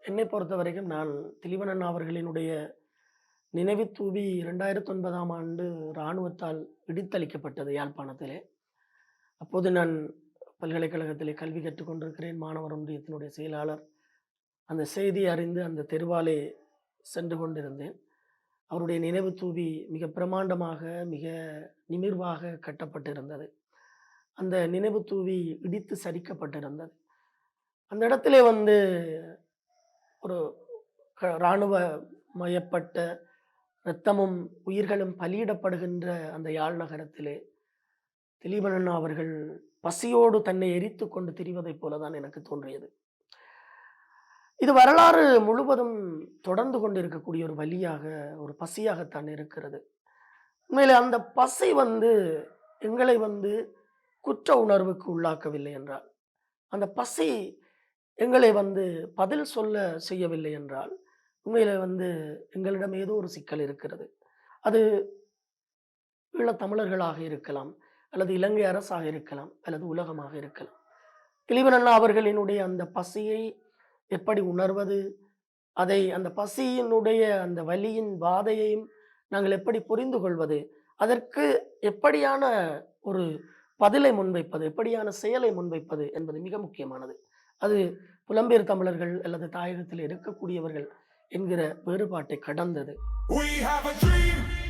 என்னை பொறுத்தவரைக்கும் நான் திலீபன் அண்ணா அவர்களினுடைய நினைவு தூவி 2009ஆம் ஆண்டு இராணுவத்தால் இடித்தளிக்கப்பட்டது யாழ்ப்பாணத்திலே. அப்போது நான் பல்கலைக்கழகத்திலே கல்வி கற்றுக் கொண்டிருக்கிறேன். மாணவர் ஒன்றியத்தினுடைய செயலாளர். அந்த செய்தியை அறிந்து அந்த தெருவாலே சென்று கொண்டிருந்தேன். அவருடைய நினைவு தூவி மிக பிரமாண்டமாக, மிக நிமிர்வாக கட்டப்பட்டிருந்தது. அந்த நினைவு தூவி இடித்து சரிக்கப்பட்டிருந்தது. அந்த இடத்திலே ஒரு இராணுவமயப்பட்ட இரத்தமும் உயிர்களும் பலியிடப்படுகின்ற அந்த யாழ் நகரத்திலே திலீபன் அண்ணா அவர்கள் பசியோடு தன்னை எரித்து கொண்டு திரிவதைப் போலதான் எனக்கு தோன்றியது. இது வரலாறு முழுவதும் தொடர்ந்து கொண்டிருக்கக்கூடிய ஒரு வலியாக, ஒரு பசியாகத்தான் இருக்கிறது. உண்மையிலே அந்த பசி எங்களை குற்ற உணர்வுக்கு உள்ளாக்கவில்லை என்றால், அந்த பசி எங்களை பதில் சொல்ல செய்யவில்லை என்றால், உண்மையிலே எங்களிடம் ஏதோ ஒரு சிக்கல் இருக்கிறது. அது ஈழத் தமிழர்களாக இருக்கலாம், அல்லது இலங்கை அரசாக இருக்கலாம், அல்லது உலகமாக இருக்கலாம். திலீபன் அண்ணா அவர்களினுடைய அந்த பசியை எப்படி உணர்வது, அந்த பசியினுடைய அந்த வலியின் வாதையையும் நாங்கள் எப்படி புரிந்து கொள்வது, அதற்கு எப்படியான ஒரு பதிலை முன்வைப்பது, எப்படியான செயலை முன்வைப்பது என்பது மிக முக்கியமானது. அது புலம்பெயர் தமிழர்கள் அல்லது தாயகத்தில் இருக்கக்கூடியவர்கள் என்கிற வேறுபாட்டை கடந்தது. We have a dream.